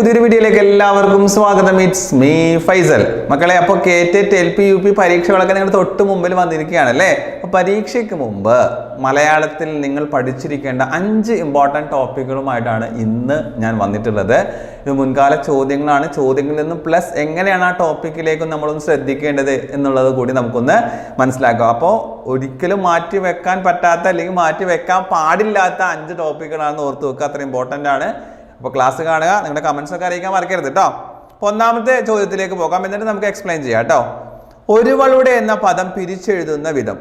പുതിയൊരു വീഡിയോയിലേക്ക് എല്ലാവർക്കും സ്വാഗതം. It's me Faisal. മക്കളെ, അപ്പോൾ KTET LP UP പരീക്ഷകളൊക്കെ നിങ്ങൾ തൊട്ട് മുമ്പിൽ വന്നിരിക്കുകയാണല്ലേ. അപ്പോൾ പരീക്ഷയ്ക്ക് മുമ്പ് മലയാളത്തിൽ നിങ്ങൾ പഠിച്ചിരിക്കേണ്ട 5 ഇമ്പോർട്ടൻറ്റ് ടോപ്പിക്കുകളുമായിട്ടാണ് ഇന്ന് ഞാൻ വന്നിട്ടുള്ളത്. ഇത് മുൻകാല ചോദ്യങ്ങളാണ്. ചോദ്യങ്ങളിൽ നിന്നും പ്ലസ് എങ്ങനെയാണ് ആ ടോപ്പിക്കിലേക്ക് നമ്മളൊന്ന് ശ്രദ്ധിക്കേണ്ടത് എന്നുള്ളത് കൂടി നമുക്കൊന്ന് മനസ്സിലാക്കാം. അപ്പോൾ ഒരിക്കലും മാറ്റി വെക്കാൻ പറ്റാത്ത അല്ലെങ്കിൽ മാറ്റി വെക്കാൻ പാടില്ലാത്ത 5 ടോപ്പിക്കുകളാണെന്ന് ഓർത്ത് വെക്കുക. അത്ര ഇമ്പോർട്ടൻ്റ് ആണ്. അപ്പോൾ ക്ലാസ് കാണുക, നിങ്ങളുടെ കമൻസ് ഒക്കെ അറിയിക്കാൻ മറക്കരുത് കേട്ടോ. അപ്പോൾ ഒന്നാമത്തെ ചോദ്യത്തിലേക്ക് പോകാം, എന്നിട്ട് നമുക്ക് എക്സ്പ്ലെയിൻ ചെയ്യാം കേട്ടോ. ഒരുവളുടെ എന്ന പദം പിരിച്ചെഴുതുന്ന വിധം,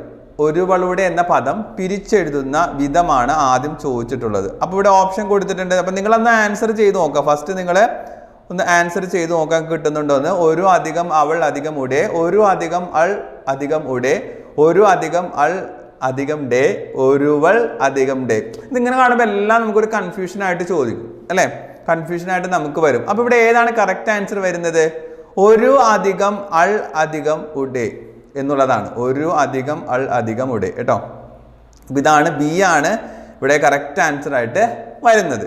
ഒരുവളുടെ എന്ന പദം പിരിച്ചെഴുതുന്ന വിധമാണ് ആദ്യം ചോദിച്ചിട്ടുള്ളത്. അപ്പോൾ ഇവിടെ ഓപ്ഷൻ കൊടുത്തിട്ടുണ്ട്. അപ്പോൾ നിങ്ങളൊന്ന് ആൻസർ ചെയ്ത് നോക്കുക. ഫസ്റ്റ് നിങ്ങൾ ഒന്ന് ആൻസർ ചെയ്ത് നോക്കാൻ കിട്ടുന്നുണ്ടോ എന്ന്. ഒരു അധികം അവൾ അധികം ഉടെ, ഒരു അധികം അൾ അധികം ഉടെ, ഒരു അധികം അൾ അധികം ഡേ, ഒരുവൾ അധികം ഡേ. ഇതിങ്ങനെ കാണുമ്പോൾ എല്ലാം നമുക്കൊരു കൺഫ്യൂഷനായിട്ട് ചോദിക്കും അല്ലേ, കൺഫ്യൂഷനായിട്ട് നമുക്ക് വരും. അപ്പോൾ ഇവിടെ ഏതാണ് കറക്റ്റ് ആൻസർ വരുന്നത്? ഒരു അധികം അൾ അധികം ഉഡേ എന്നുള്ളതാണ്. ഒരു അധികം അൾ അധികം ഉഡേ കേട്ടോ. ഇതാണ് ബി ആണ് ഇവിടെ കറക്റ്റ് ആൻസർ ആയിട്ട് വരുന്നത്.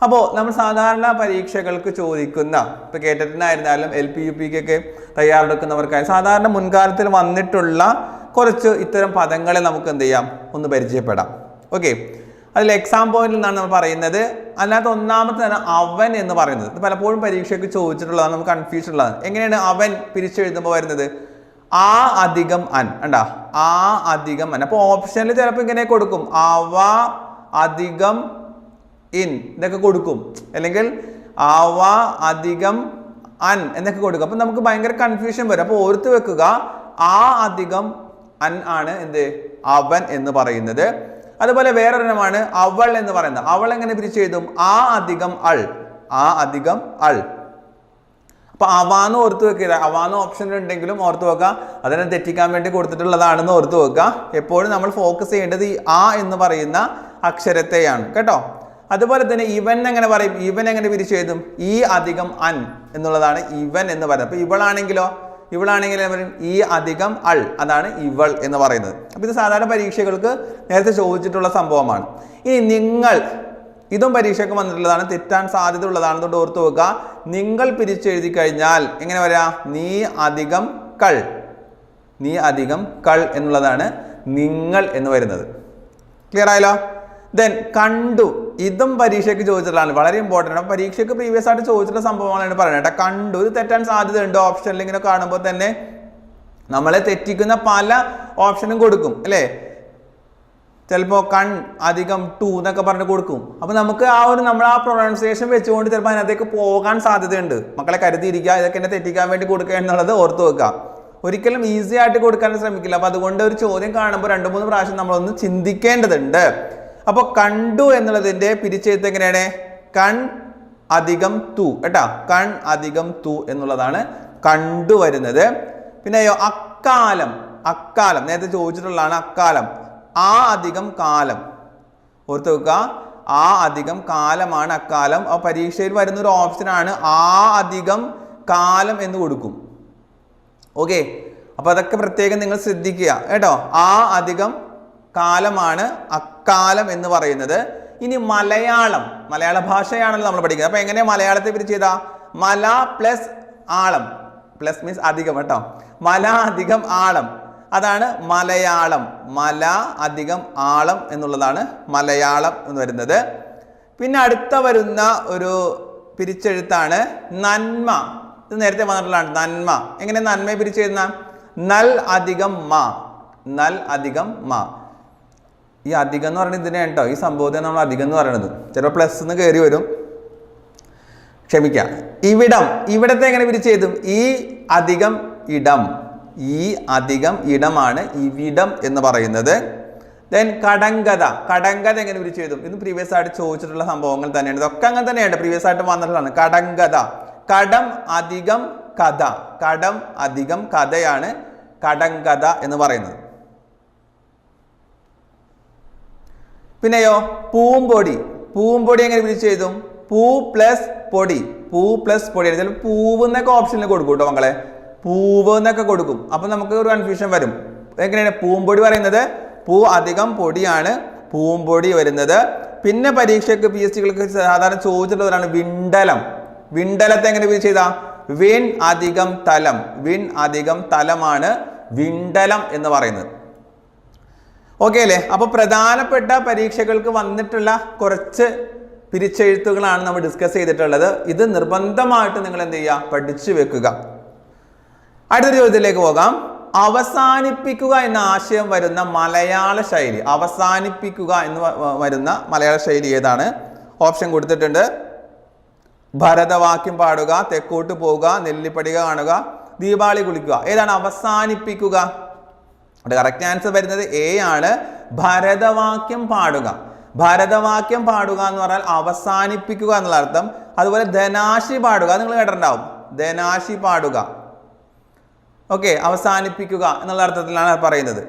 അപ്പോൾ നമ്മൾ സാധാരണ പരീക്ഷകൾക്ക് ചോദിക്കുന്ന, ഇപ്പോൾ KTET-നായിരുന്നാലും LP UPക്കൊക്കെ തയ്യാറെടുക്കുന്നവർക്കായി സാധാരണ മുൻകാലത്തിൽ വന്നിട്ടുള്ള കുറച്ച് ഇത്തരം പദങ്ങളെ നമുക്ക് എന്ത് ചെയ്യാം, ഒന്ന് പരിചയപ്പെടാം. ഓക്കെ, അതിൽ എക്സാം പോയിന്റിൽ നിന്നാണ് നമ്മൾ പറയുന്നത്. അതിനകത്ത് ഒന്നാമത്തെ തന്നെ അവൻ എന്ന് പറയുന്നത്. ഇത് പലപ്പോഴും പരീക്ഷയ്ക്ക് ചോദിച്ചിട്ടുള്ളതാണ്, നമുക്ക് കൺഫ്യൂഷൻ ഉള്ളതാണ്. എങ്ങനെയാണ് അവൻ പിരിച്ചെഴുതുമ്പോൾ വരുന്നത്? ആ അധികം അൻ ഉണ്ടാ, ആ അധികം അൻ. അപ്പോൾ ഓപ്ഷനിൽ ചിലപ്പോൾ ഇങ്ങനെ കൊടുക്കും, അവ അധികം ഇൻ ഇതൊക്കെ കൊടുക്കും, അല്ലെങ്കിൽ അവ അധികം അൻ എന്നൊക്കെ കൊടുക്കും. അപ്പം നമുക്ക് ഭയങ്കര കൺഫ്യൂഷൻ വരും. അപ്പോൾ ഓർത്ത് വെക്കുക, ആ അധികം അൻ ആണ് എന്ത്, അവൻ എന്ന് പറയുന്നത്. അതുപോലെ വേറൊരെണ്ണമാണ് അവൾ എന്ന് പറയുന്നത്. അവൾ എങ്ങനെ പിരിച്ചെഴുതും? ആ അധികം അൾ, ആ അധികം അൾ. അപ്പൊ അവാന്ന് ഓർത്ത് വെക്കുക. അവാന്ന് ഓപ്ഷൻ ഉണ്ടെങ്കിലും ഓർത്ത് വെക്കുക, അതിനെ തെറ്റിക്കാൻ വേണ്ടി കൊടുത്തിട്ടുള്ളതാണെന്ന് ഓർത്ത് വെക്കുക. എപ്പോഴും നമ്മൾ ഫോക്കസ് ചെയ്യേണ്ടത് ഈ ആ എന്ന് പറയുന്ന അക്ഷരത്തെയാണ് കേട്ടോ. അതുപോലെ തന്നെ ഇവൻ എങ്ങനെ പറയും? ഇവൻ എങ്ങനെ പിരിച്ചെഴുതും? ഈ അധികം അൻ എന്നുള്ളതാണ് ഇവൻ എന്ന് പറയുന്നത്. അപ്പൊ ഇവളാണെങ്കിലോ, ഇവളാണെങ്കിൽ പറയും ഈ അധികം അൾ, അതാണ് ഇവൾ എന്ന് പറയുന്നത്. അപ്പോൾ ഇത് സാധാരണ പരീക്ഷകൾക്ക് നേരത്തെ ചോദിച്ചിട്ടുള്ള സംഭവമാണ്. ഇനി നിങ്ങൾ, ഇതും പരീക്ഷയ്ക്ക് വന്നിട്ടുള്ളതാണ്, തെറ്റാൻ സാധ്യത ഉള്ളതാണെന്നുകൊണ്ട് ഓർത്ത് വെക്കുക. നിങ്ങൾ പിരിച്ചെഴുതി കഴിഞ്ഞാൽ എങ്ങനെ വരാ? നീ അധികം കൾ, നീ അധികം കൾ എന്നുള്ളതാണ് നിങ്ങൾ എന്ന് വരുന്നത്. ക്ലിയർ ആയല്ലോ? ദെൻ കണ്ടു, ഇതും പരീക്ഷയ്ക്ക് ചോദിച്ചിട്ടുള്ളതാണ്, വളരെ ഇമ്പോർട്ടൻ്റ് ആണ്. പരീക്ഷയ്ക്ക് പ്രീവിയസ് ആയിട്ട് ചോദിച്ചിട്ടുള്ള സംഭവങ്ങളാണ് പറയുന്നത് കേട്ടോ. കണ്ടു, ഇത് തെറ്റാൻ സാധ്യതയുണ്ട്. ഓപ്ഷനിൽ ഇങ്ങനെ കാണുമ്പോൾ തന്നെ നമ്മളെ തെറ്റിക്കുന്ന പല ഓപ്ഷനും കൊടുക്കും അല്ലേ. ചിലപ്പോൾ കൺ അധികം ടു എന്നൊക്കെ പറഞ്ഞ് കൊടുക്കും. അപ്പോൾ നമുക്ക് നമ്മൾ ആ പ്രൊണൗൺസിയേഷൻ വെച്ചുകൊണ്ട് ചിലപ്പോൾ അതിനകത്തേക്ക് പോകാൻ സാധ്യതയുണ്ട്. മക്കളെ കരുതിയിരിക്കുക, ഇതൊക്കെ എന്നെ തെറ്റിക്കാൻ വേണ്ടി കൊടുക്കുക എന്നുള്ളത് ഓർത്ത് വെക്കുക. ഒരിക്കലും ഈസി ആയിട്ട് കൊടുക്കാൻ ശ്രമിക്കില്ല. അപ്പോൾ അതുകൊണ്ട് ഒരു ചോദ്യം കാണുമ്പോൾ 2-3 പ്രാവശ്യം നമ്മളൊന്ന് ചിന്തിക്കേണ്ടതുണ്ട്. അപ്പോൾ കണ്ടു എന്നുള്ളതിൻ്റെ പിരിച്ചെഴുത്ത് എങ്ങനെയാണ്? കൺ അധികം തു കേട്ടോ. കൺ അധികം തു എന്നുള്ളതാണ് കണ്ടു വരുന്നത്. പിന്നെയോ അക്കാലം, അക്കാലം നേരത്തെ ചോദിച്ചിട്ടുള്ളതാണ്. അക്കാലം, ആ അധികം കാലം. ഓർത്ത് വെക്കുക, ആ അധികം കാലമാണ് അക്കാലം. ആ പരീക്ഷയിൽ വരുന്നൊരു ഓപ്ഷനാണ് ആ അധികം കാലം എന്ന് കൊടുക്കും. ഓക്കെ, അപ്പോൾ അതൊക്കെ പ്രത്യേകം നിങ്ങൾ ശ്രദ്ധിക്കുക കേട്ടോ. ആ അധികം കാലമാണ് അക്കാലം എന്ന് പറയുന്നത്. ഇനി മലയാളം, മലയാള ഭാഷയാണല്ലോ നമ്മൾ പഠിക്കുന്നത്. അപ്പൊ എങ്ങനെയാ മലയാളത്തെ പിരിച്ച് ചെയ്താ? മല പ്ലസ് ആളം, പ്ലസ് മീൻസ് അധികം കേട്ടോ. മല അധികം ആളം, അതാണ് മലയാളം. മല അധികം ആളം എന്നുള്ളതാണ് മലയാളം എന്ന് വരുന്നത്. പിന്നെ അടുത്ത വരുന്ന ഒരു പിരിച്ചെഴുത്താണ് നന്മ. ഇത് നേരത്തെ വന്നിട്ടുള്ളതാണ് നന്മ. എങ്ങനെ നന്മയെ പിരിച്ചെഴുതുന്ന? നൽ അധികം മ, നൽ അധികം മ. ഈ അധികം എന്ന് പറയുന്നത് ഇതിനെ കേട്ടോ, ഈ സംഭവത്തെ നമ്മൾ അധികം എന്ന് പറയുന്നത്. ചിലപ്പോൾ പ്ലസ് എന്ന് കയറി വരും, ക്ഷമിക്കാം. ഇവിടം, ഇവിടത്തെ എങ്ങനെ പിരിച്ചെഴുതും? ഈ അധികം ഇടം, ഈ അധികം ഇടമാണ് ഇവിടം എന്ന് പറയുന്നത്. ദെൻ കടങ്കഥ, കടങ്കഥ എങ്ങനെ പിരിച്ചെഴുതും? ഇത് പ്രീവിയസ് ആയിട്ട് ചോദിച്ചിട്ടുള്ള സംഭവങ്ങൾ തന്നെയാണ്. ഇതൊക്കെ അങ്ങനെ തന്നെയാണ്, പ്രീവിയസ് ആയിട്ട് വന്നിട്ടുള്ളതാണ്. കടങ്കഥ, കടം അധികം കഥ, കടം അധികം കഥയാണ് കടങ്കഥ എന്ന് പറയുന്നത്. പിന്നെയോ പൂമ്പൊടി, പൂമ്പൊടി എങ്ങനെ പിരിച്ചെഴുതും? പൂ പ്ലസ് പൊടി, പൂ പ്ലസ് പൊടി. ചിലപ്പോൾ പൂവ് എന്നൊക്കെ ഓപ്ഷനിൽ കൊടുക്കും കേട്ടോ മക്കളെ, പൂവ് എന്നൊക്കെ കൊടുക്കും. അപ്പം നമുക്ക് ഒരു കൺഫ്യൂഷൻ വരും. എങ്ങനെയാണ് പൂമ്പൊടി പറയുന്നത്? പൂ അധികം പൊടിയാണ് പൂമ്പൊടി വരുന്നത്. പിന്നെ പരീക്ഷയ്ക്ക് PSCകൾക്ക് സാധാരണ ചോദിച്ചിട്ടുള്ളവരാണ് വിണ്ടലം, വിണ്ടലത്തെ എങ്ങനെ ചെയ്ത വിൺ അധികം തലം, വിൺ അധികം തലമാണ് വിണ്ടലം എന്ന് പറയുന്നത്. ഓക്കെ അല്ലേ? അപ്പൊ പ്രധാനപ്പെട്ട പരീക്ഷകൾക്ക് വന്നിട്ടുള്ള കുറച്ച് പിരിച്ചെഴുത്തുകളാണ് നമ്മൾ ഡിസ്കസ് ചെയ്തിട്ടുള്ളത്. ഇത് നിർബന്ധമായിട്ട് നിങ്ങൾ എന്ത് ചെയ്യുക, പഠിച്ചു വെക്കുക. അടുത്ത ചോദ്യത്തിലേക്ക് പോകാം. അവസാനിപ്പിക്കുക എന്ന ആശയം വരുന്ന മലയാള ശൈലി, അവസാനിപ്പിക്കുക എന്ന് വരുന്ന മലയാള ശൈലി ഏതാണ്? ഓപ്ഷൻ കൊടുത്തിട്ടുണ്ട്. ഭരതവാക്യം പാടുക, തെക്കോട്ട് പോവുക, നെല്ലിപ്പടിക കാണുക, ദീപാവലി കുളിക്കുക. ഏതാണ് അവസാനിപ്പിക്കുക? കറക്റ്റ് ആൻസർ വരുന്നത് എ ആണ്, ഭരതവാക്യം പാടുക. ഭരതവാക്യം പാടുക എന്ന് പറഞ്ഞാൽ അവസാനിപ്പിക്കുക എന്നുള്ള അർത്ഥം. അതുപോലെ ധനാശി പാടുക, നിങ്ങൾ കേട്ടിട്ടുണ്ടാവും, ധനാശി പാടുക. ഓക്കെ, അവസാനിപ്പിക്കുക എന്നുള്ള അർത്ഥത്തിലാണ് പറയുന്നത്.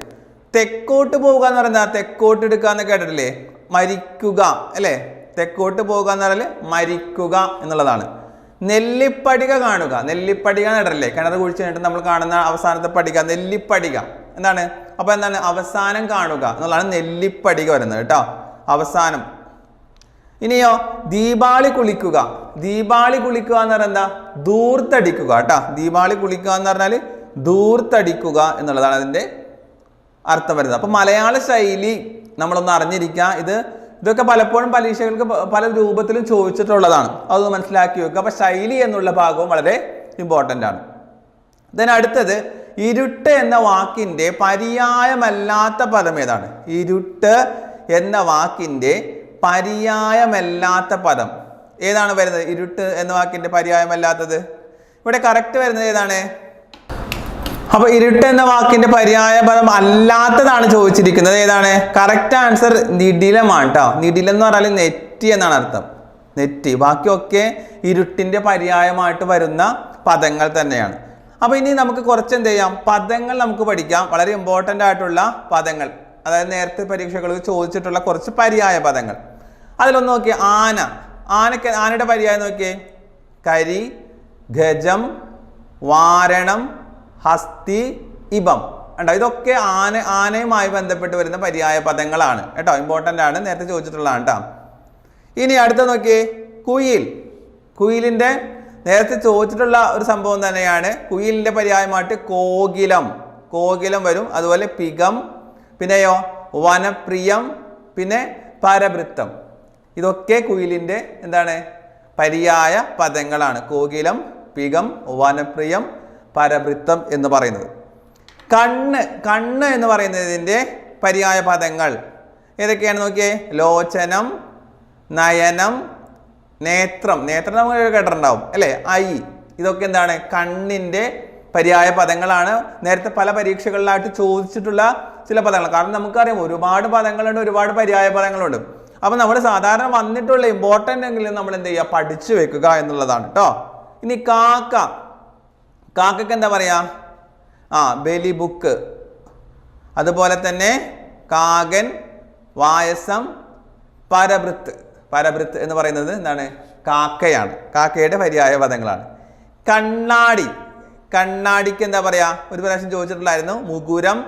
തെക്കോട്ട് പോവുക എന്ന് പറഞ്ഞാൽ തെക്കോട്ട് എടുക്കുക എന്ന് കേട്ടിട്ടില്ലേ? മരിക്കുക അല്ലേ? തെക്കോട്ട് പോവുക എന്ന് പറഞ്ഞാൽ മരിക്കുക എന്നുള്ളതാണ്. നെല്ലിപ്പടിക കാണുക, നെല്ലിപ്പടിക കേട്ടിട്ടില്ലേ? കിണർ കുഴിച്ച് കഴിഞ്ഞിട്ട് നമ്മൾ കാണുന്ന അവസാനത്തെ പടിക നെല്ലിപ്പടിക എന്താണ്? അപ്പൊ എന്താണ്? അവസാനം കാണുക എന്നുള്ളതാണ് നെല്ലിപ്പടിക വരുന്നത് കേട്ടോ, അവസാനം. ഇനിയോ ദീപാവലി കുളിക്കുക. ദീപാവലി കുളിക്കുക എന്ന് പറഞ്ഞാൽ എന്താ? ധൂർത്തടിക്കുക കേട്ടോ. ദീപാവലി കുളിക്കുക എന്ന് പറഞ്ഞാൽ ധൂർത്തടിക്കുക എന്നുള്ളതാണ് അതിന്റെ അർത്ഥം വരുന്നത്. അപ്പൊ മലയാള ശൈലി നമ്മളൊന്ന് അറിഞ്ഞിരിക്കുക. ഇതൊക്കെ പലപ്പോഴും പരീക്ഷകൾക്ക് പല രൂപത്തിലും ചോദിച്ചിട്ടുള്ളതാണ്, അതൊന്ന് മനസ്സിലാക്കി വെക്കുക. അപ്പൊ ശൈലി എന്നുള്ള ഭാഗവും വളരെ ഇമ്പോർട്ടൻ്റ് ആണ്. ദെൻ അടുത്തത്, ഇരുട്ട് എന്ന വാക്കിന്റെ പര്യായമല്ലാത്ത പദം ഏതാണ്? ഇരുട്ട് എന്ന വാക്കിന്റെ പര്യായമല്ലാത്ത പദം ഏതാണ് വരുന്നത്? ഇരുട്ട് എന്ന വാക്കിന്റെ പര്യായമല്ലാത്തത് ഇവിടെ കറക്റ്റ് വരുന്നത് ഏതാണ്? അപ്പൊ ഇരുട്ട് എന്ന വാക്കിന്റെ പര്യായ പദം അല്ലാത്തതാണ് ചോദിച്ചിരിക്കുന്നത്. ഏതാണ്? കറക്റ്റ് ആൻസർ നിഡിലമാണ് കേട്ടോ. നിഡിലം എന്ന് പറഞ്ഞാൽ നെറ്റി എന്നാണ് അർത്ഥം, നെറ്റി. ബാക്കിയൊക്കെ ഇരുട്ടിന്റെ പര്യായമായിട്ട് വരുന്ന പദങ്ങൾ തന്നെയാണ്. അപ്പൊ ഇനി നമുക്ക് കുറച്ച് എന്ത് ചെയ്യാം, പദങ്ങൾ നമുക്ക് പഠിക്കാം. വളരെ ഇമ്പോർട്ടൻ്റ് ആയിട്ടുള്ള പദങ്ങൾ, അതായത് നേരത്തെ പരീക്ഷകൾക്ക് ചോദിച്ചിട്ടുള്ള കുറച്ച് പര്യായ പദങ്ങൾ. അതിലൊന്ന് നോക്കിയേ, ആന. ആനയുടെ പര്യായം നോക്കിയേ, കരി, ഗജം, വാരണം, ഹസ്തി, ഇബം. ഉണ്ടോ? ഇതൊക്കെ ആനയുമായി ബന്ധപ്പെട്ട് വരുന്ന പര്യായ പദങ്ങളാണ് കേട്ടോ, ഇമ്പോർട്ടൻ്റ് ആണ്, നേരത്തെ ചോദിച്ചിട്ടുള്ളതാണ് കേട്ടോ. ഇനി അടുത്ത നോക്കിയേ, കുയിൽ. കുയിലിന്റെ നേരത്തെ ചോദിച്ചിട്ടുള്ള ഒരു സംഭവം തന്നെയാണ്. കുയിലിന്റെ പര്യായമായിട്ട് കോകിലം, കോകിലം വരും. അതുപോലെ പികം, പിന്നെയോ വനപ്രിയം, പിന്നെ പരവൃത്തം. ഇതൊക്കെ കുയിലിന്റെ എന്താണ്? പര്യായ പദങ്ങളാണ്. കോകിലം, പികം, വനപ്രിയം, പരവൃത്തം എന്ന് പറയുന്നത്. കണ്ണ് എന്ന് പറയുന്നതിന്റെ പര്യായ പദങ്ങൾ ഏതൊക്കെയാണ് നോക്കിയേ? ലോചനം, നയനം, നേത്രം. നേത്രം നമ്മൾ കേട്ടിട്ടുണ്ടാവും അല്ലേ? ഐ. ഇതൊക്കെ എന്താണ്? കണ്ണിന്റെ പര്യായ പദങ്ങളാണ്. നേരത്തെ പല പരീക്ഷകളിലായിട്ട് ചോദിച്ചിട്ടുള്ള ചില പദങ്ങൾ. കാരണം നമുക്കറിയാം ഒരുപാട് പദങ്ങളുണ്ട്, ഒരുപാട് പര്യായ പദങ്ങളുണ്ട്. അപ്പൊ നമ്മൾ സാധാരണ വന്നിട്ടുള്ള ഇമ്പോർട്ടൻ്റ് എങ്കിലും നമ്മൾ എന്ത് ചെയ്യുക, പഠിച്ചു വെക്കുക എന്നുള്ളതാണ് കേട്ടോ. ഇനി കാക്ക. കാക്കക്ക് എന്താ പറയാ? ബലി ബുക്ക്. അതുപോലെ തന്നെ കാകൻ, വായസം, പരവൃത്ത്. പരവൃത്ത് എന്ന് പറയുന്നത് എന്താണ്? കാക്കയാണ്. കാക്കയുടെ പര്യായ പദങ്ങളാണ്. കണ്ണാടി. കണ്ണാടിക്ക് എന്താ പറയാ? ഒരു പ്രാവശ്യം ചോദിച്ചിട്ടുണ്ടായിരുന്നു. മുകുരം,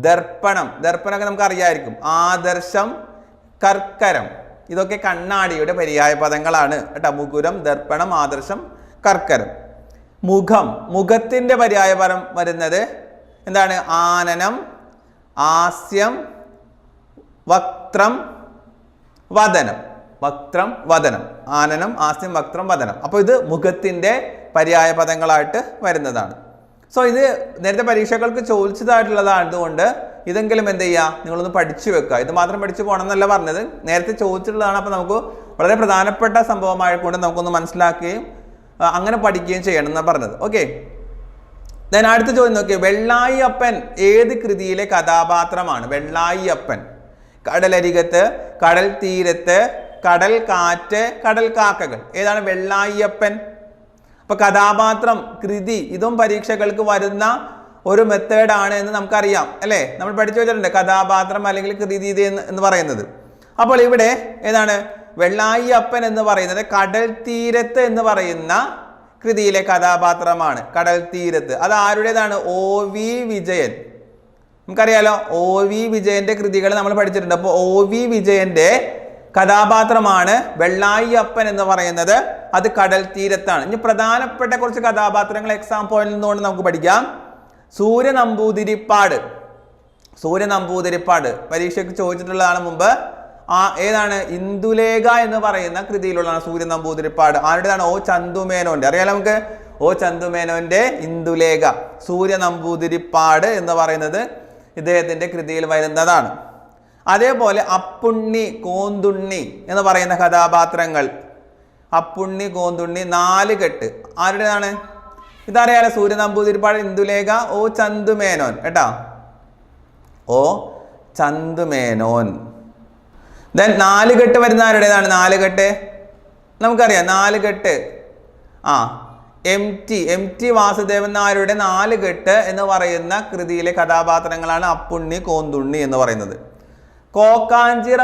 ദർപ്പണം. ദർപ്പണമൊക്കെ നമുക്ക് അറിയാമായിരിക്കും. ആദർശം, കർക്കരം. ഇതൊക്കെ കണ്ണാടിയുടെ പര്യായ പദങ്ങളാണ് കേട്ടോ. മുകുരം, ദർപ്പണം, ആദർശം, കർക്കരം. മുഖം. മുഖത്തിന്റെ പര്യായ പദം വരുന്നത് എന്താണ്? ആനനം, ആസ്യം, വക്ത്രം, വദനം. വക്ത്രം, വദനം. ആനനം, ആസ്യം, വക്ത്രം, വദനം. അപ്പോൾ ഇത് മുഖത്തിന്റെ പര്യായ പദങ്ങളായിട്ട് വരുന്നതാണ്. സോ ഇത് നേരത്തെ പരീക്ഷകൾക്ക് ചോദിച്ചതായിട്ടുള്ളതായതുകൊണ്ട് ഇതെങ്കിലും എന്ത് ചെയ്യുക, നിങ്ങളൊന്ന് പഠിച്ചു വെക്കുക. ഇത് മാത്രം പഠിച്ചു പോകണം എന്നല്ല പറഞ്ഞത്, നേരത്തെ ചോദിച്ചിട്ടുള്ളതാണ്. അപ്പോൾ നമുക്ക് വളരെ പ്രധാനപ്പെട്ട സംഭവമായിക്കൊണ്ട് നമുക്കൊന്ന് മനസ്സിലാക്കുകയും അങ്ങനെ പഠിക്കുകയും ചെയ്യണം എന്നാണ് പറഞ്ഞത്. ഓക്കെ, ദെൻ അടുത്ത ചോദ്യം നോക്കിയേ, വെള്ളായി അപ്പൻ ഏത് കൃതിയിലെ കഥാപാത്രമാണ്? വെള്ളായി അപ്പൻ. കടലരികത്ത്, കടൽ തീരത്ത്, കടൽ കാറ്റ്, കടൽ കാക്കകൾ. ഏതാണ് വെള്ളായി അപ്പൻ? അപ്പൊ കഥാപാത്രം, കൃതി, ഇതും പരീക്ഷകൾക്ക് വരുന്ന ഒരു മെത്തേഡാണ് എന്ന് നമുക്കറിയാം അല്ലേ? നമ്മൾ പഠിച്ചു വെച്ചിട്ടുണ്ട് കഥാപാത്രം അല്ലെങ്കിൽ കൃതി എന്ന് പറയുന്നത്. അപ്പോൾ ഇവിടെ ഏതാണ്? വെള്ളായി അപ്പൻ എന്ന് പറയുന്നത് കടൽ തീരത്ത് എന്ന് പറയുന്ന കൃതിയിലെ കഥാപാത്രമാണ്. കടൽ തീരത്ത്. അത് ആരുടേതാണ്? OV വിജയൻ. നമുക്കറിയാലോ OV വിജയന്റെ കൃതികൾ നമ്മൾ പഠിച്ചിട്ടുണ്ട്. അപ്പോൾ OV വിജയന്റെ കഥാപാത്രമാണ് വെള്ളായി അപ്പൻ എന്ന് പറയുന്നത്. അത് കടൽ തീരത്താണ്. ഇനി പ്രധാനപ്പെട്ട കുറച്ച് കഥാപാത്രങ്ങൾ എക്സാം പോയിന്റിൽ നിന്നുകൊണ്ട് നമുക്ക് പഠിക്കാം. സൂര്യ നമ്പൂതിരിപ്പാട് പരീക്ഷയ്ക്ക് ചോദിച്ചിട്ടുള്ളതാണ് മുമ്പ്. ഏതാണ്? ഇന്ദുലേഖ എന്ന് പറയുന്ന കൃതിയിലുള്ളതാണ് സൂര്യ നമ്പൂതിരിപ്പാട്. ആരുടേതാണ്? ഒ ചന്തുമേനോന്റെ. അറിയാലോ നമുക്ക്, ഒ ചന്തുമേനോന്റെ ഇന്ദുലേഖ. സൂര്യ നമ്പൂതിരിപ്പാട് എന്ന് പറയുന്നത് ഇദ്ദേഹത്തിന്റെ കൃതിയിൽ വരുന്നതാണ്. അതേപോലെ അപ്പുണ്ണി, കോന്തുണ്ണി എന്ന് പറയുന്ന കഥാപാത്രങ്ങൾ. അപ്പുണ്ണി, കോന്തുണ്ണി, നാലുകെട്ട് ആരുടേതാണ്? ഇതറിയാലോ, സൂര്യ നമ്പൂതിരിപ്പാട്, ഇന്ദുലേഖ, ഒ ചന്തുമേനോൻ കേട്ടോ, ഒ ചന്തുമേനോൻ. ദെൻ നാലുകെട്ട് വരുന്ന ആരുടേതാണ്? നാലുകെട്ട് നമുക്കറിയാം. നാലുകെട്ട് എം ടി വാസുദേവൻ നായരുടെ നാലുകെട്ട് എന്ന് പറയുന്ന കൃതിയിലെ കഥാപാത്രങ്ങളാണ് അപ്പുണ്ണി, കോന്തുണ്ണി എന്ന് പറയുന്നത്. കോക്കാഞ്ചിറ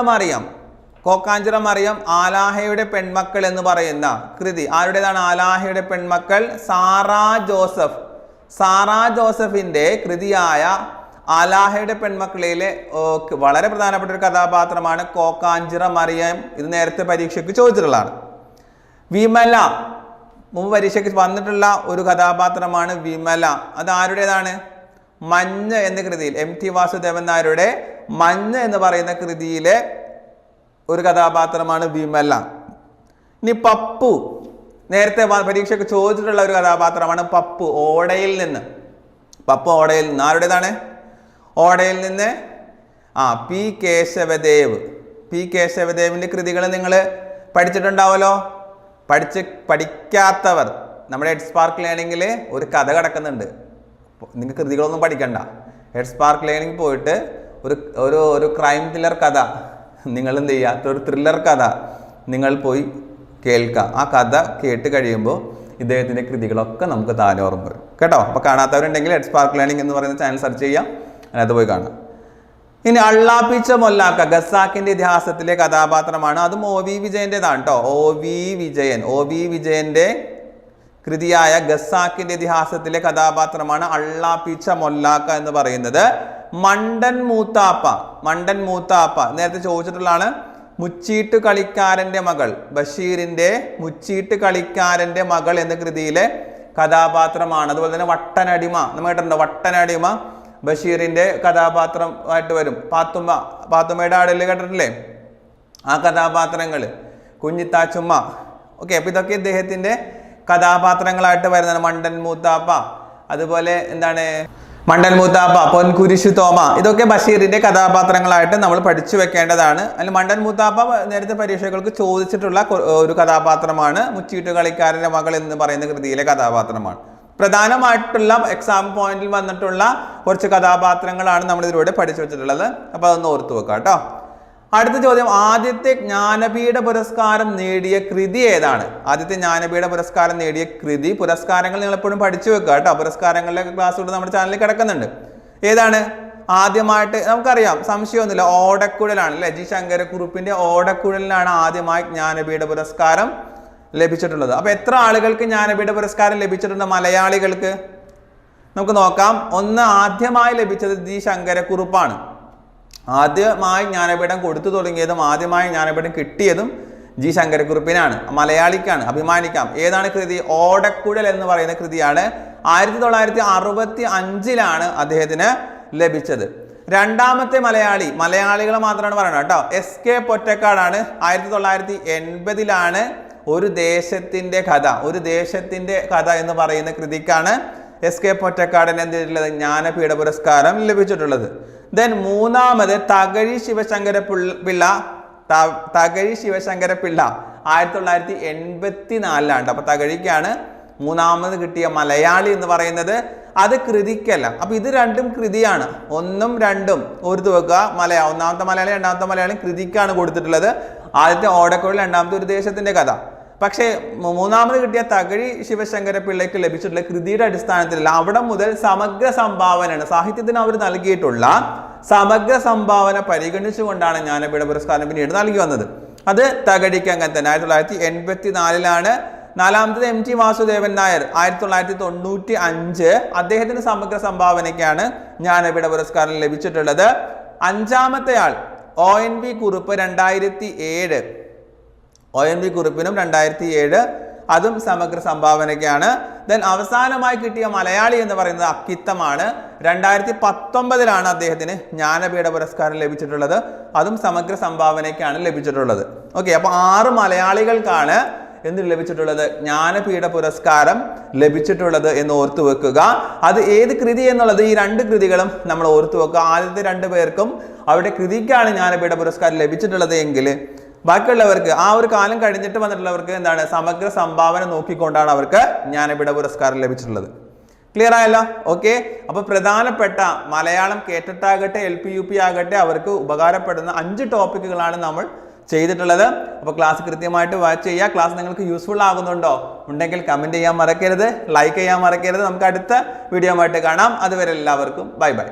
മറിയം ആലാഹയുടെ പെൺമക്കൾ എന്ന് പറയുന്ന കൃതി ആരുടേതാണ്? ആലാഹയുടെ പെൺമക്കൾ, സാറാ ജോസഫിന്റെ കൃതിയായ ആലാഹയുടെ പെൺമക്കളിലെ വളരെ പ്രധാനപ്പെട്ട ഒരു കഥാപാത്രമാണ് കോക്കാഞ്ചിറ മറിയം. ഇത് നേരത്തെ പരീക്ഷയ്ക്ക് ചോദിച്ചിട്ടുള്ളതാണ്. വിമല, മുമ്പ് പരീക്ഷയ്ക്ക് വന്നിട്ടുള്ള ഒരു കഥാപാത്രമാണ് വിമല. അത് ആരുടേതാണ്? മഞ്ഞ് എന്ന കൃതിയിൽ, എം ടി വാസുദേവൻ നായരുടെ മഞ്ഞ് എന്ന് പറയുന്ന കൃതിയിലെ ഒരു കഥാപാത്രമാണ് വിമല. ഇനി പപ്പു, നേരത്തെ പരീക്ഷയ്ക്ക് ചോദിച്ചിട്ടുള്ള ഒരു കഥാപാത്രമാണ് പപ്പു. ഓടയിൽ നിന്ന് ആരുടേതാണ്? ഓടയിൽ നിന്ന് പി കേശവദേവിന്റെ കൃതികൾ നിങ്ങൾ പഠിച്ചിട്ടുണ്ടാവല്ലോ. പഠിക്കാത്തവർ നമ്മുടെ ഹെഡ് സ്പാർക്ക് ലേണിംഗിൽ ഒരു കഥ കിടക്കുന്നുണ്ട്. നിങ്ങൾക്ക് കൃതികളൊന്നും പഠിക്കണ്ട. ഹെഡ് സ്പാർക്ക് ലേണിംഗ് പോയിട്ട് ഒരു ക്രൈം ത്രില്ലർ കഥ നിങ്ങൾ എന്ത് ചെയ്യുക, ഒരു ത്രില്ലർ കഥ നിങ്ങൾ പോയി കേൾക്കുക. ആ കഥ കേട്ട് കഴിയുമ്പോൾ ഇദ്ദേഹത്തിൻ്റെ കൃതികളൊക്കെ നമുക്ക് താനെ ഓർമ്മ വരും കേട്ടോ. അപ്പോൾ കാണാത്തവരുണ്ടെങ്കിൽ ഹെഡ് സ്പാർക്ക് ലേണിംഗ് എന്ന് പറയുന്ന ചാനൽ സെർച്ച് ചെയ്യാം, അതിനകത്ത് പോയി കാണാം. ഇനി അള്ളാപ്പിച്ച മൊല്ലാക്ക, ഖസാക്കിന്റെ ഇതിഹാസത്തിലെ കഥാപാത്രമാണ്. അതും ഒ വി വിജയൻ്റെതാണ് കേട്ടോ. ഒ വി വിജയന്റെ കൃതിയായ ഖസാക്കിന്റെ ഇതിഹാസത്തിലെ കഥാപാത്രമാണ് അള്ളാപ്പിച്ച മൊല്ലാക്ക എന്ന് പറയുന്നത്. മണ്ടൻ മൂത്താപ്പ നേരത്തെ ചോദിച്ചിട്ടുള്ളതാണ്. മുച്ചീട്ട് കളിക്കാരന്റെ മകൾ, ബഷീറിന്റെ മുച്ചീട്ട് കളിക്കാരന്റെ മകൾ എന്ന കൃതിയിലെ കഥാപാത്രമാണ്. അതുപോലെ തന്നെ വട്ടനടിമ, നമ്മൾ കേട്ടിട്ടുണ്ടോ? വട്ടനടിമ ബഷീറിന്റെ കഥാപാത്രമായിട്ട് വരും. പാത്തുമ്മയുടെ ആടല് കേട്ടിട്ടില്ലേ? ആ കഥാപാത്രങ്ങൾ, കുഞ്ഞിത്താച്ചുമ്മ. ഓക്കെ, അപ്പൊ ഇതൊക്കെ ഇദ്ദേഹത്തിന്റെ കഥാപാത്രങ്ങളായിട്ട് വരുന്നതാണ്. മണ്ടൻ മൂത്താപ്പ, അതുപോലെ എന്താണ് മണ്ടൻ മൂത്താപ്പ, പൊൻകുരിശു തോമ, ഇതൊക്കെ ബഷീറിന്റെ കഥാപാത്രങ്ങളായിട്ട് നമ്മൾ പഠിച്ചു വെക്കേണ്ടതാണ്. അതിൽ മണ്ടൻ മൂത്താപ്പ നേരത്തെ പരീക്ഷകൾക്ക് ചോദിച്ചിട്ടുള്ള ഒരു കഥാപാത്രമാണ്. മുച്ചീട്ട് കളിക്കാരന്റെ മകൾ എന്ന് പറയുന്ന കൃതിയിലെ കഥാപാത്രമാണ്. പ്രധാനമായിട്ടുള്ള എക്സാം പോയിന്റിൽ വന്നിട്ടുള്ള കുറച്ച് കഥാപാത്രങ്ങളാണ് നമ്മൾ ഇതിലൂടെ പഠിച്ചു വെച്ചിട്ടുള്ളത്. അപ്പൊ അതൊന്ന് ഓർത്തു വെക്കാം കേട്ടോ. അടുത്ത ചോദ്യം, ആദ്യത്തെ ജ്ഞാനപീഠ പുരസ്കാരം നേടിയ കൃതി ഏതാണ്? ആദ്യത്തെ ജ്ഞാനപീഠ പുരസ്കാരം നേടിയ കൃതി. പുരസ്കാരങ്ങൾ നിങ്ങൾ എപ്പോഴും പഠിച്ചു വെക്കുക കേട്ടോ. പുരസ്കാരങ്ങളിലെ ക്ലാസ്സുകൾ നമ്മുടെ ചാനലിൽ കിടക്കുന്നുണ്ട്. ഏതാണ്? ആദ്യമായിട്ട് നമുക്കറിയാം, സംശയമൊന്നുമില്ല, ഓടക്കുഴലാണ് അല്ലെ. ജി ശങ്കരക്കുറുപ്പിന്റെ ഓടക്കുഴലിനാണ് ആദ്യമായി ജ്ഞാനപീഠ പുരസ്കാരം ലഭിച്ചിട്ടുള്ളത്. അപ്പൊ എത്ര ആളുകൾക്ക് ജ്ഞാനപീഠ പുരസ്കാരം ലഭിച്ചിട്ടുണ്ട് മലയാളികൾക്ക്? നമുക്ക് നോക്കാം. ഒന്ന്, ആദ്യമായി ലഭിച്ചത് ജി ശങ്കരക്കുറുപ്പാണ്. ആദ്യമായി ജ്ഞാനപീഠം കൊടുത്തു തുടങ്ങിയതും ആദ്യമായി ജ്ഞാനപീഠം കിട്ടിയതും ജി ശങ്കരക്കുറുപ്പിനാണ്. മലയാളിക്കാണ്, അഭിമാനിക്കാം. ഏതാണ് കൃതി? ഓടക്കുഴൽ എന്ന് പറയുന്ന കൃതിയാണ്. 1965 അദ്ദേഹത്തിന് ലഭിച്ചത്. രണ്ടാമത്തെ മലയാളികളെ മാത്രമാണ് പറയുന്നത് കേട്ടോ. SK പൊറ്റക്കാടാണ്. 1980 ഒരു ദേശത്തിന്റെ കഥ എന്ന് പറയുന്ന കൃതിക്കാണ് SK പൊറ്റക്കാടിന് എന്ത് ചെയ്തിട്ടുള്ളത്? ജ്ഞാനപീഠ പുരസ്കാരം ലഭിച്ചിട്ടുള്ളത്. ദെൻ മൂന്നാമത് തകഴി ശിവശങ്കര പിള്ള 1984 അപ്പൊ തകഴിക്കാണ് മൂന്നാമത് കിട്ടിയ മലയാളി എന്ന് പറയുന്നത്. അത് കൃതിക്കല്ല. അപ്പൊ ഇത് രണ്ടും കൃതിയാണ്. ഒന്നും രണ്ടും ഓർത്തു വെക്കുക. ഒന്നാമത്തെ മലയാളി, രണ്ടാമത്തെ മലയാളി കൃതിക്കാണ് കൊടുത്തിട്ടുള്ളത്. ആദ്യത്തെ ഓടക്കുഴൽ, രണ്ടാമത്തെ ഒരു ദേശത്തിന്റെ കഥ. പക്ഷേ മൂന്നാമത് കിട്ടിയ തകഴി ശിവശങ്കര പിള്ളയ്ക്ക് ലഭിച്ചിട്ടുള്ള കൃതിയുടെ അടിസ്ഥാനത്തിലല്ല, അവിടെ മുതൽ സമഗ്ര സംഭാവനയാണ്. സാഹിത്യത്തിന് അവർ നൽകിയിട്ടുള്ള സമഗ്ര സംഭാവന പരിഗണിച്ചുകൊണ്ടാണ് ജ്ഞാനപീഠ പുരസ്കാരം പിന്നീട് നൽകി വന്നത്. അത് തകഴിക്ക് അങ്ങനെ തന്നെ. 1984 നാലാമത്തത് MT വാസുദേവൻ നായർ 1995 അദ്ദേഹത്തിന് സമഗ്ര സംഭാവനയ്ക്കാണ് ജ്ഞാനപീഠ പുരസ്കാരം ലഭിച്ചിട്ടുള്ളത്. അഞ്ചാമത്തെ ആൾ ONV കുറുപ്പ് 2007. ONV കുറുപ്പിനും 2007 അതും സമഗ്ര സംഭാവനയ്ക്കാണ്. ദെൻ അവസാനമായി കിട്ടിയ മലയാളി എന്ന് പറയുന്നത് അക്കിത്തമാണ്. 2019 അദ്ദേഹത്തിന് ജ്ഞാനപീഠ പുരസ്കാരം ലഭിച്ചിട്ടുള്ളത്. അതും സമഗ്ര സംഭാവനയ്ക്കാണ് ലഭിച്ചിട്ടുള്ളത്. ഓക്കെ, അപ്പൊ 6 മലയാളികൾക്കാണ് എന്ത് ലഭിച്ചിട്ടുള്ളത്? ജ്ഞാനപീഠ പുരസ്കാരം ലഭിച്ചിട്ടുള്ളത് എന്ന് ഓർത്തു വെക്കുക. അത് ഏത് കൃതി എന്നുള്ളത് ഈ 2 കൃതികളും നമ്മൾ ഓർത്തു വെക്കുക. ആദ്യത്തെ 2 പേർക്കും അവരുടെ കൃതിക്കാണ് ജ്ഞാനപീഠ പുരസ്കാരം ലഭിച്ചിട്ടുള്ളത് എങ്കിൽ ബാക്കിയുള്ളവർക്ക് ആ ഒരു കാലം കഴിഞ്ഞിട്ട് വന്നിട്ടുള്ളവർക്ക് എന്താണ്? സമഗ്ര സംഭാവന നോക്കിക്കൊണ്ടാണ് അവർക്ക് ജ്ഞാനപീഠ പുരസ്കാരം ലഭിച്ചിട്ടുള്ളത്. ക്ലിയർ ആയല്ലോ? ഓക്കെ, അപ്പൊ പ്രധാനപ്പെട്ട മലയാളം കേട്ടിട്ടാകട്ടെ LP UP ആകട്ടെ അവർക്ക് ഉപകാരപ്പെടുന്ന 5 ടോപ്പിക്കുകളാണ് നമ്മൾ ചെയ്തിട്ടുള്ളത്. അപ്പോൾ ക്ലാസ് കൃത്യമായിട്ട് വാച്ച് ചെയ്യുക. ക്ലാസ് നിങ്ങൾക്ക് യൂസ്ഫുൾ ആകുന്നുണ്ടോ ഉണ്ടെങ്കിൽ കമന്റ് ചെയ്യാൻ മറക്കരുത്, ലൈക്ക് ചെയ്യാൻ മറക്കരുത്. നമുക്ക് അടുത്ത വീഡിയോ ആയിട്ട് കാണാം. അതുവരെ എല്ലാവർക്കും ബൈ ബൈ.